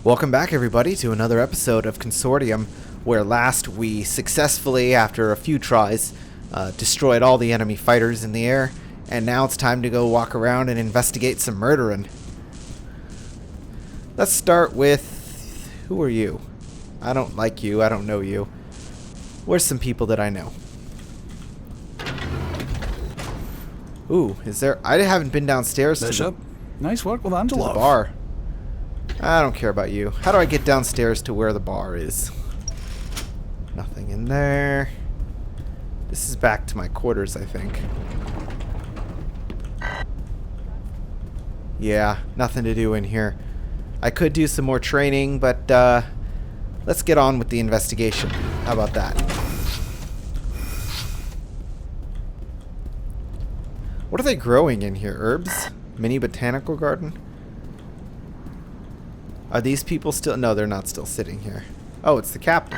Welcome back, everybody, to another episode of Consortium, where last we successfully, after a few tries, destroyed all the enemy fighters in the air, and now it's time to go walk around and investigate some murdering. Let's start with... who are you? I don't like you, I don't know you. Where's some people that I know? Ooh, is there... I haven't been downstairs Bishop, nice work with to Angela. the bar. I don't care about you. How do I get downstairs to where the bar is? Nothing in there. This is back to my quarters, I think. Yeah, nothing to do in here. I could do some more training, but let's get on with the investigation. How about that? What are they growing in here? Herbs? Mini botanical garden? Are these people still... no, they're not still sitting here. Oh, it's the captain.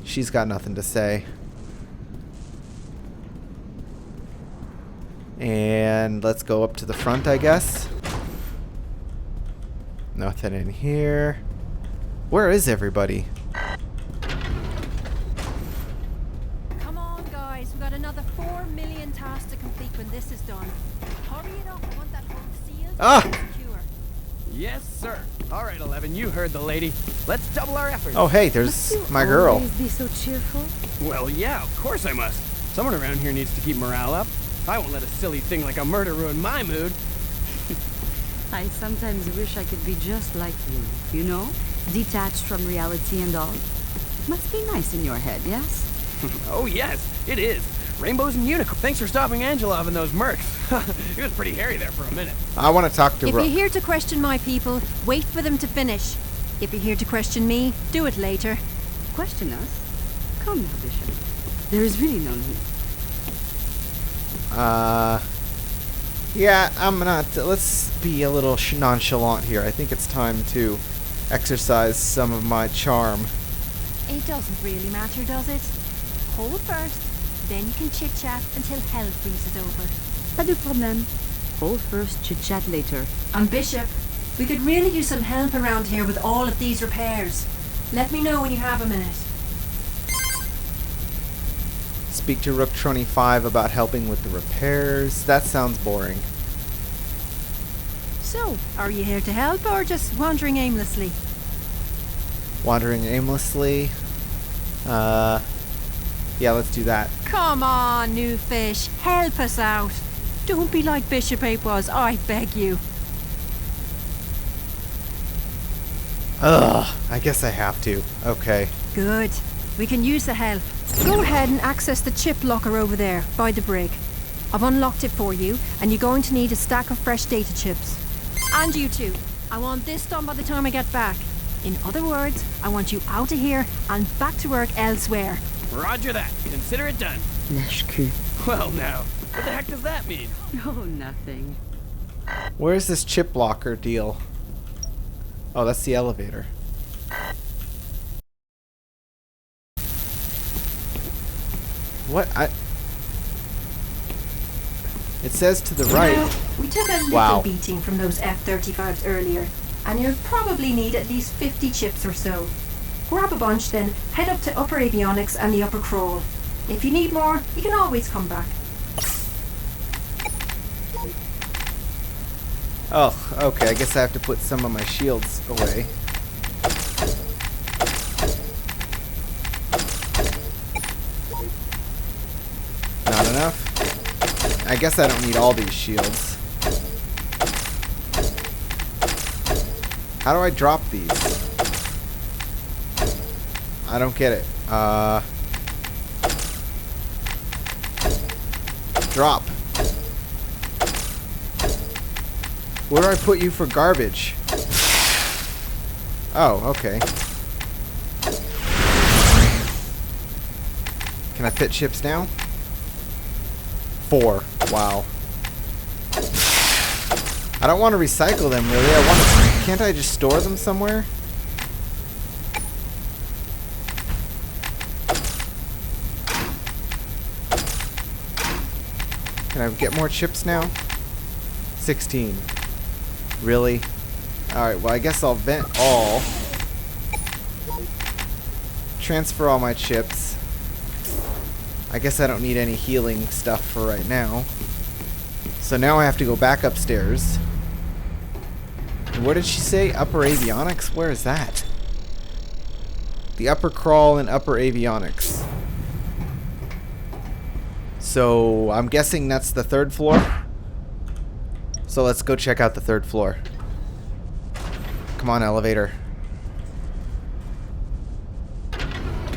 She's got nothing to say. And let's go up to the front, I guess. Nothing in here. Where is everybody? Come on, guys. We've got another 4 million tasks to complete when this is done. Hurry it up. I want that hole sealed and secure. Yes, sir. All right, 11, you heard the lady. Let's double our efforts. Oh, hey, there's my girl. Always be so cheerful. Well, yeah, of course I must. Someone around here needs to keep morale up. I won't let a silly thing like a murder ruin my mood. I sometimes wish I could be just like you know? Detached from reality and all. Must be nice in your head, yes? Oh, yes, it is. Rainbows and unicorns. Thanks for stopping Angelov and those mercs. It was pretty hairy there for a minute. I want to talk to If you're here to question my people, wait for them to finish. If you're here to question me, do it later. Question us? Come now, Bishop. There is really no need. Yeah, I'm not... let's be a little nonchalant here. I think it's time to exercise some of my charm. It doesn't really matter, does it? Hold first, then you can chit-chat until hell freezes over. Pas de problème. Hold first, chit-chat later. And Bishop, we could really use some help around here with all of these repairs. Let me know when you have a minute. Speak to Rook 25 about helping with the repairs. That sounds boring. So, are you here to help or just wandering aimlessly? Wandering aimlessly. Yeah, let's do that. Come on, new fish, help us out. Don't be like Bishop 8 was, I beg you. Ugh, I guess I have to. Okay. Good. We can use the help. Go ahead and access the chip locker over there, by the brig. I've unlocked it for you, and you're going to need a stack of fresh data chips. And you too. I want this done by the time I get back. In other words, I want you out of here and back to work elsewhere. Roger that. Consider it done. Lèche-cul. Well, now, what the heck does that mean? Oh, nothing. Where's this chip locker deal? Oh, that's the elevator. What? It says to the right. Now, we took a little beating from those F-35s earlier, and you'll probably need at least 50 chips or so. Grab a bunch, then head up to Upper Avionics and the Upper Crawl. If you need more, you can always come back. Oh, okay. I guess I have to put some of my shields away. Not enough? I guess I don't need all these shields. How do I drop these? I don't get it. Drop. Where do I put you for garbage? Oh, okay. Can I fit chips now? 4. Wow. I don't want to recycle them, really. Can't I just store them somewhere? Can I get more chips now? 16. Really? Alright, well I guess I'll vent all. Transfer all my chips. I guess I don't need any healing stuff for right now. So now I have to go back upstairs. And where did she say? Upper avionics? Where is that? The upper crawl and upper avionics. So I'm guessing that's the 3rd floor. So let's go check out the 3rd floor. Come on, elevator.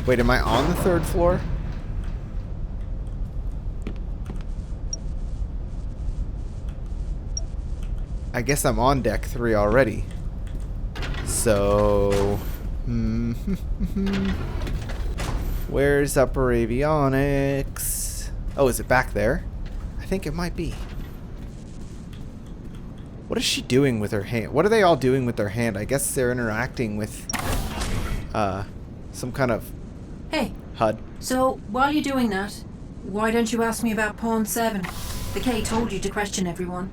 Wait, am I on the 3rd floor? I guess I'm on deck 3 already. So... where's upper avionics? Oh, is it back there? I think it might be. What is she doing with her hand? What are they all doing with their hand? I guess they're interacting with some kind of Hey, HUD. so while you're doing that, why don't you ask me about Pawn 7? The K told you to question everyone.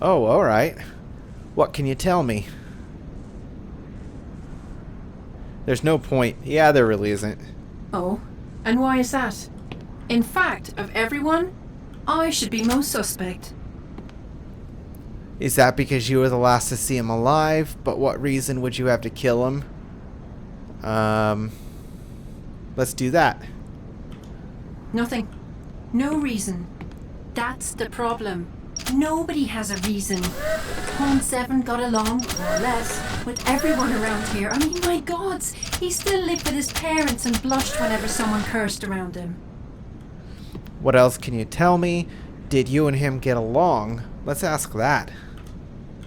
Oh, alright. What can you tell me? There's no point. Yeah, there really isn't. Oh, and why is that? In fact, of everyone, I should be most suspect. Is that because you were the last to see him alive? But what reason would you have to kill him? Let's do that. Nothing. No reason. That's the problem. Nobody has a reason. Pawn 7 got along, more or less, with everyone around here. I mean, my gods, he still lived with his parents and blushed whenever someone cursed around him. What else can you tell me? Did you and him get along? Let's ask that.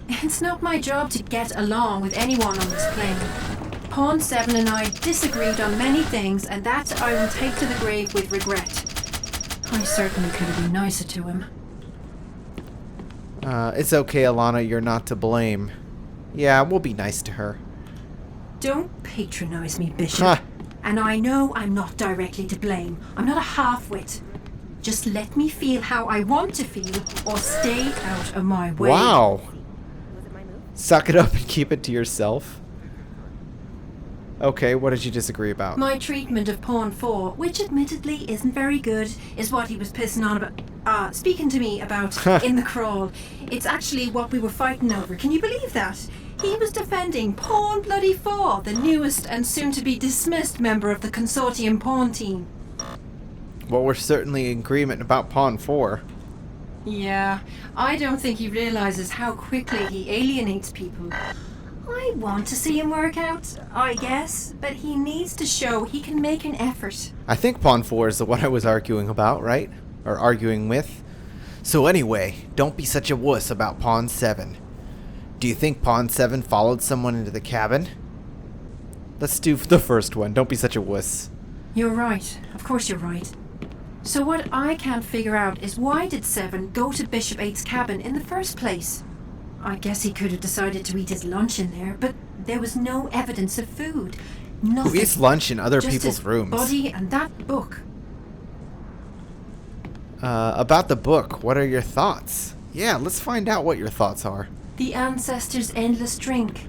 It's not my job to get along with anyone on this plane. Pawn 7 and I disagreed on many things, and that I will take to the grave with regret. I certainly could have been nicer to him. It's okay, Alana, you're not to blame. Yeah, we'll be nice to her. Don't patronize me, Bishop. Huh. And I know I'm not directly to blame. I'm not a half-wit. Just let me feel how I want to feel, or stay out of my way. Wow. Suck it up and keep it to yourself. Okay, what did you disagree about? My treatment of Pawn 4, which admittedly isn't very good, is what he was pissing on about. Speaking to me about in the crawl. It's actually what we were fighting over. Can you believe that? He was defending Pawn bloody 4, the newest and soon-to-be dismissed member of the Consortium Pawn team. Well, we're certainly in agreement about Pawn 4. Yeah, I don't think he realizes how quickly he alienates people. I want to see him work out, I guess, but he needs to show he can make an effort. I think Pawn 4 is the one I was arguing about, right? Or arguing with. So anyway, don't be such a wuss about Pawn 7. Do you think Pawn 7 followed someone into the cabin? Let's do the first one. Don't be such a wuss. You're right. Of course you're right. So what I can't figure out is why did 7 go to Bishop 8's cabin in the first place? I guess he could have decided to eat his lunch in there, but there was no evidence of food. Nothing. Who eats lunch in other Just people's his rooms? body and that book. About the book, what are your thoughts? Yeah, let's find out what your thoughts are. The Ancestors' Endless Drink.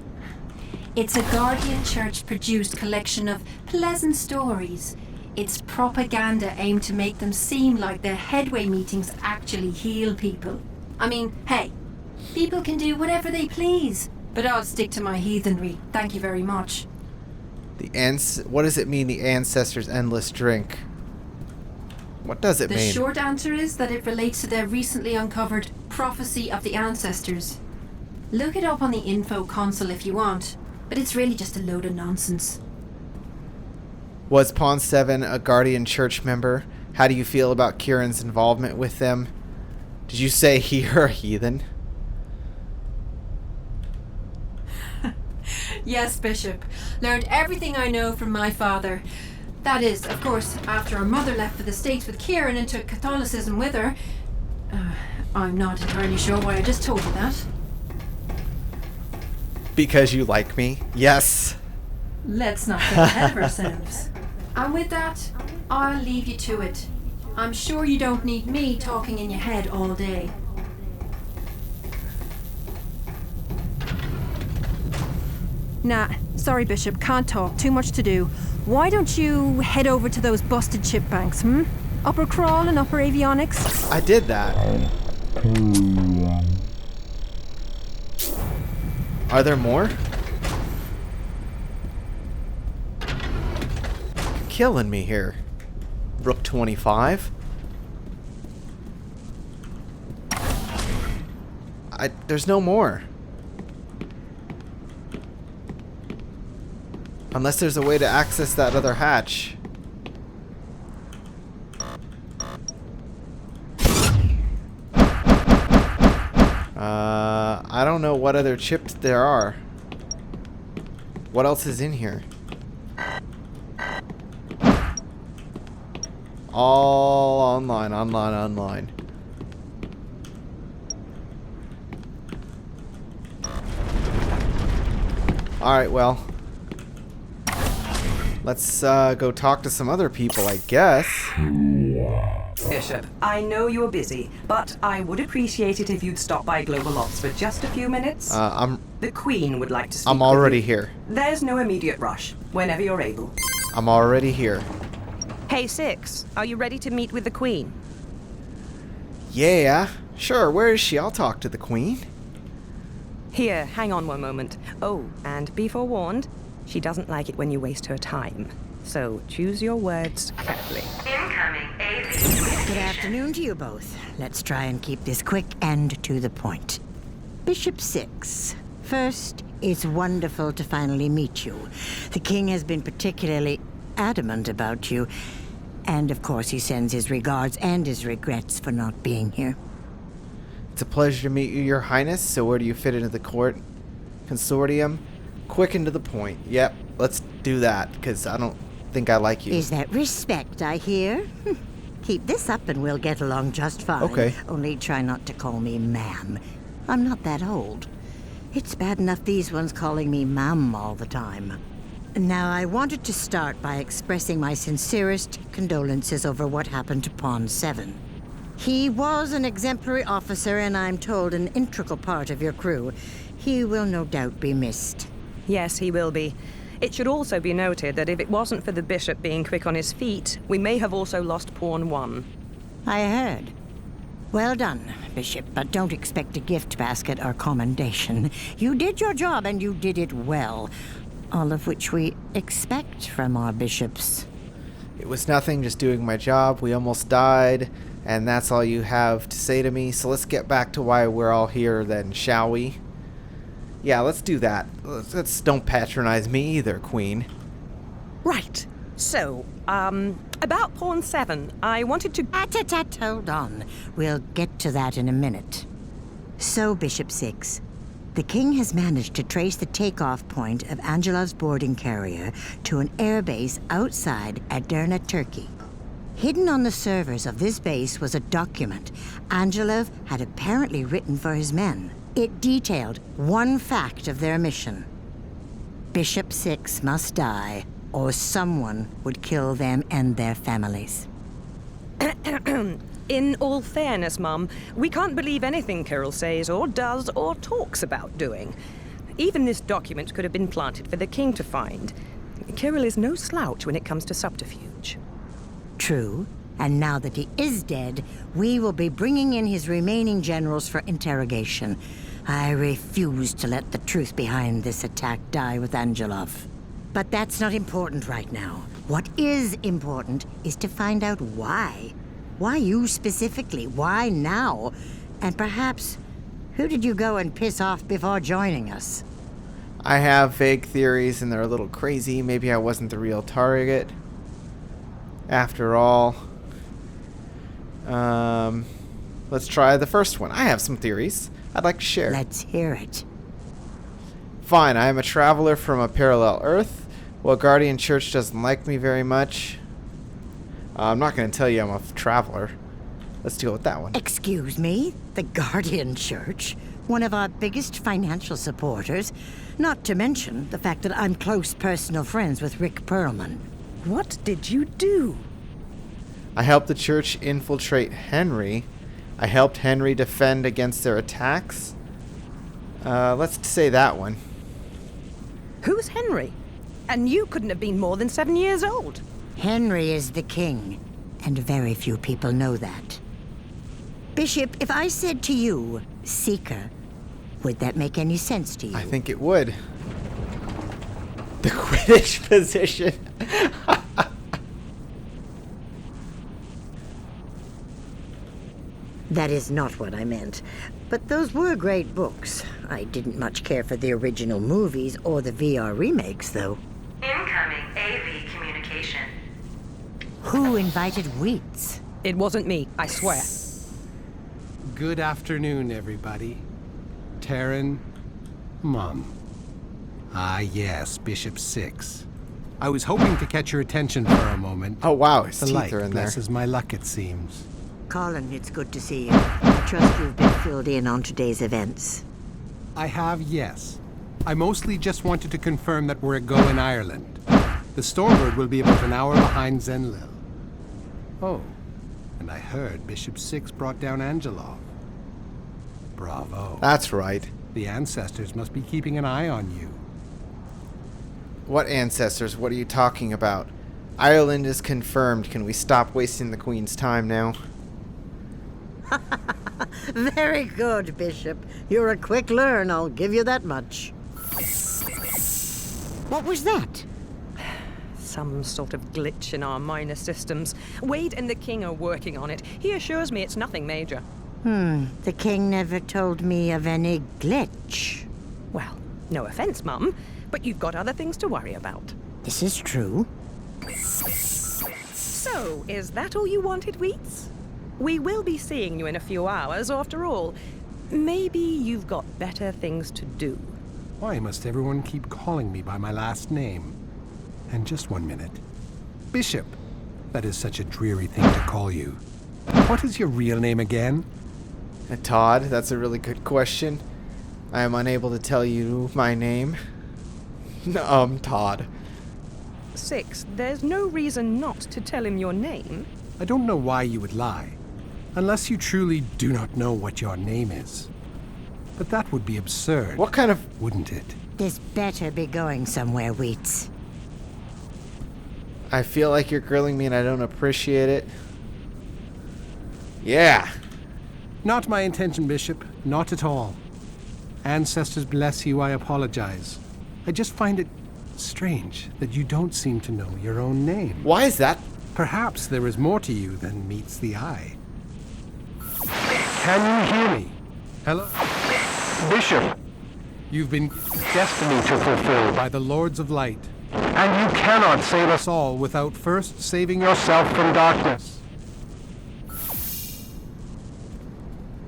It's a Guardian Church-produced collection of pleasant stories. It's propaganda aimed to make them seem like their headway meetings actually heal people. I mean, hey, people can do whatever they please, but I'll stick to my heathenry. Thank you very much. What does it mean, the Ancestors' Endless Drink? What does it The mean? short answer is that it relates to their recently uncovered Prophecy of the Ancestors. Look it up on the info console if you want, but it's really just a load of nonsense. Was Pawn 7 a Guardian Church member? How do you feel about Kieran's involvement with them? Did you say you're a heathen? Yes, Bishop. Learned everything I know from my father. That is, of course, after our mother left for the States with Kieran and took Catholicism with her. I'm not entirely sure why I just told you that. Because you like me? Yes. Let's not get ahead of ourselves. And with that, I'll leave you to it. I'm sure you don't need me talking in your head all day. Nah, sorry, Bishop. Can't talk. Too much to do. Why don't you head over to those busted chip banks, Upper Crawl and Upper Avionics? I did that. Are there more? Killing me here. Rook 25. There's no more. Unless there's a way to access that other hatch. I don't know what other chips there are. What else is in here? All online. Alright, well. Let's go talk to some other people, I guess. Bishop, I know you're busy, but I would appreciate it if you'd stop by Global Ops for just a few minutes. The Queen would like to speak I'm already with you. here. There's no immediate rush. Whenever you're able. I'm already here. Hey, Six, are you ready to meet with the Queen? Yeah, sure. Where is she? I'll talk to the Queen. Here, hang on one moment. Oh, and be forewarned, she doesn't like it when you waste her time. So choose your words carefully. Incoming AV. Good afternoon to you both. Let's try and keep this quick and to the point. Bishop 6. First, it's wonderful to finally meet you. The king has been particularly adamant about you. And of course, he sends his regards and his regrets for not being here. It's a pleasure to meet you, Your Highness. So where do you fit into the court? Consortium? Quick and to the point. Yep, let's do that, because I don't think I like you. Is that respect I hear? Keep this up and we'll get along just fine. Okay. Only try not to call me ma'am. I'm not that old. It's bad enough these ones calling me ma'am all the time. Now, I wanted to start by expressing my sincerest condolences over what happened to Pawn 7. He was an exemplary officer and I'm told an integral part of your crew. He will no doubt be missed. Yes, he will be. It should also be noted that if it wasn't for the bishop being quick on his feet, we may have also lost Pawn 1. I heard. Well done, Bishop, but don't expect a gift basket or commendation. You did your job and you did it well. All of which we expect from our bishops. It was nothing, just doing my job. We almost died, and that's all you have to say to me. So let's get back to why we're all here then, shall we? Yeah, let's do that. Let's don't patronize me either, Queen. Right. So, about Pawn 7, I wanted to... Hold on. We'll get to that in a minute. So, Bishop 6, the king has managed to trace the takeoff point of Angelov's boarding carrier to an airbase outside Edirne, Turkey. Hidden on the servers of this base was a document Angelov had apparently written for his men. It detailed one fact of their mission. Bishop 6 must die, or someone would kill them and their families. In all fairness, Mum, we can't believe anything Kirill says or does or talks about doing. Even this document could have been planted for the king to find. Kirill is no slouch when it comes to subterfuge. True, and now that he is dead, we will be bringing in his remaining generals for interrogation. I refuse to let the truth behind this attack die with Angelov. But that's not important right now. What is important is to find out why. Why you specifically? Why now? And perhaps, who did you go and piss off before joining us? I have vague theories, and they're a little crazy. Maybe I wasn't the real target. After all, let's try the first one. I have some theories I'd like to share. Let's hear it. Fine, I am a traveler from a parallel Earth. Well, Guardian Church doesn't like me very much. I'm not going to tell you I'm a traveler. Let's deal with that one. Excuse me? The Guardian Church? One of our biggest financial supporters? Not to mention the fact that I'm close personal friends with Rick Perlman. What did you do? I helped the church infiltrate Henry. I helped Henry defend against their attacks. Let's say that one. Who's Henry? And you couldn't have been more than 7 years old. Henry is the king, and very few people know that. Bishop, if I said to you, Seeker, would that make any sense to you? I think it would. The Quidditch position. That is not what I meant. But those were great books. I didn't much care for the original movies or the VR remakes, though. Incoming AV communication. Who invited Wheats? It wasn't me, I swear. Good afternoon, everybody. Terran, Mum. Ah, yes, Bishop 6. I was hoping to catch your attention for a moment. Oh, wow, his The teeth light are in there. blesses my luck, it seems. Colin, it's good to see you. I trust you've been filled in on today's events. I have, yes. I mostly just wanted to confirm that we're a go in Ireland. The Stormbird will be about an hour behind Zenlil. Oh, and I heard Bishop 6 brought down Angelov. Bravo. That's right. The ancestors must be keeping an eye on you. What ancestors? What are you talking about? Ireland is confirmed. Can we stop wasting the Queen's time now? Very good, Bishop. You're a quick learn, I'll give you that much. What was that? Some sort of glitch in our minor systems. Wade and the King are working on it. He assures me it's nothing major. The king never told me of any glitch. Well, no offense, Mum, but you've got other things to worry about. This is true. So, is that all you wanted, Wheats? We will be seeing you in a few hours, after all. Maybe you've got better things to do. Why must everyone keep calling me by my last name? And just 1 minute. Bishop. That is such a dreary thing to call you. What is your real name again? Todd, that's a really good question. I am unable to tell you my name. Todd. 6, there's no reason not to tell him your name. I don't know why you would lie. Unless you truly do not know what your name is. But that would be absurd. What kind of... Wouldn't it? This better be going somewhere, Wheats. I feel like you're grilling me and I don't appreciate it. Yeah. Not my intention, Bishop. Not at all. Ancestors bless you, I apologize. I just find it strange that you don't seem to know your own name. Why is that? Perhaps there is more to you than meets the eye. Can you hear me? Hello? Bishop! You've been destiny to fulfill by the Lords of Light. And you cannot save us all without first saving yourself from darkness.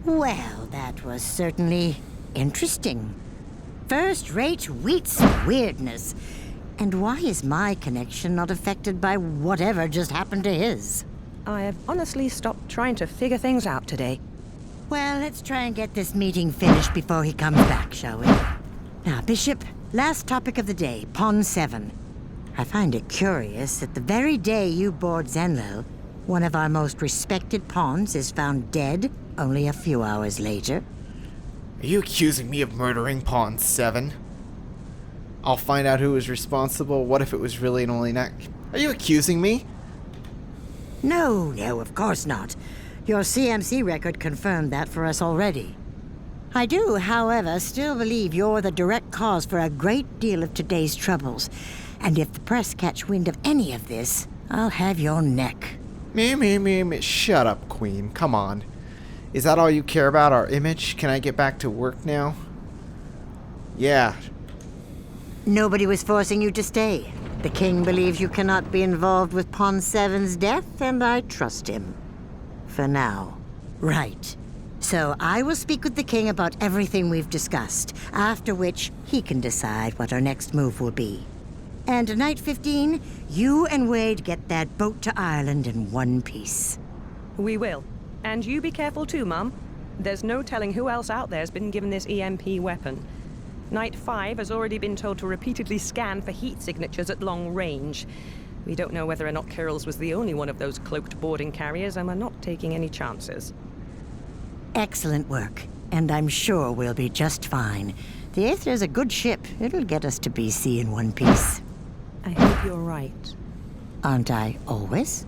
Well, that was certainly interesting. First-rate Wheats weirdness. And why is my connection not affected by whatever just happened to his? I have honestly stopped trying to figure things out today. Well, let's try and get this meeting finished before he comes back, shall we? Now, Bishop, last topic of the day, Pawn 7. I find it curious that the very day you board Zenlil, one of our most respected pawns is found dead only a few hours later. Are you accusing me of murdering Pawn 7? I'll find out who was responsible. What if it was really an only neck? Are you accusing me? No, of course not. Your CMC record confirmed that for us already. I do, however, still believe you're the direct cause for a great deal of today's troubles. And if the press catch wind of any of this, I'll have your neck. Me. Shut up, Queen. Come on. Is that all you care about, our image? Can I get back to work now? Yeah. Nobody was forcing you to stay. The king believes you cannot be involved with Pawn 7's death, and I trust him. For now. Right. So I will speak with the king about everything we've discussed, after which he can decide what our next move will be. And night 15, you and Wade get that boat to Ireland in one piece. We will. And you be careful too, Mum. There's no telling who else out there's been given this EMP weapon. Night 5 has already been told to repeatedly scan for heat signatures at long range. We don't know whether or not Kirill's was the only one of those cloaked boarding carriers, and we're not taking any chances. Excellent work, and I'm sure we'll be just fine. The Aether's a good ship. It'll get us to BC in one piece. I hope you're right. Aren't I always?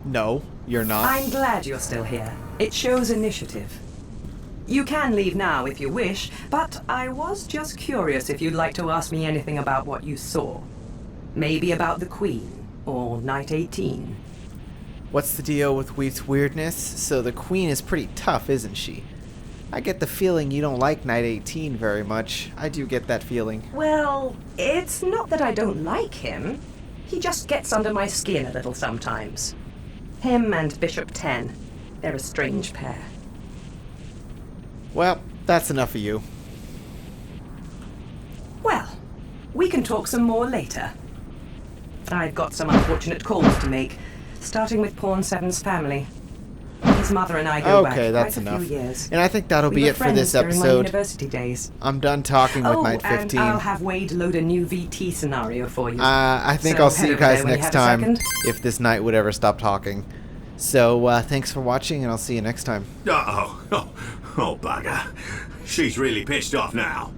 No, you're not. I'm glad you're still here. It shows initiative. You can leave now if you wish, but I was just curious if you'd like to ask me anything about what you saw. Maybe about the Queen, or Night 18. What's the deal with Wheat's weirdness? So the Queen is pretty tough, isn't she? I get the feeling you don't like Night 18 very much. I do get that feeling. Well, it's not that I don't like him. He just gets under my skin a little sometimes. Him and Bishop 10. They're a strange pair. Well, that's enough of you. Well, we can talk some more later. I've got some unfortunate calls to make, starting with Pawn 7's family. His mother and I go back that's quite a enough. few years. And I think that'll We be were it for this friends during my episode. university days. I'm done talking with Night and 15. I'll have Wade load a new VT scenario for you. I think So I'll see head you over guys there when you next have a time, second. if this night would ever stop talking. So, thanks for watching, and I'll see you next time. Oh, bugger. She's really pissed off now.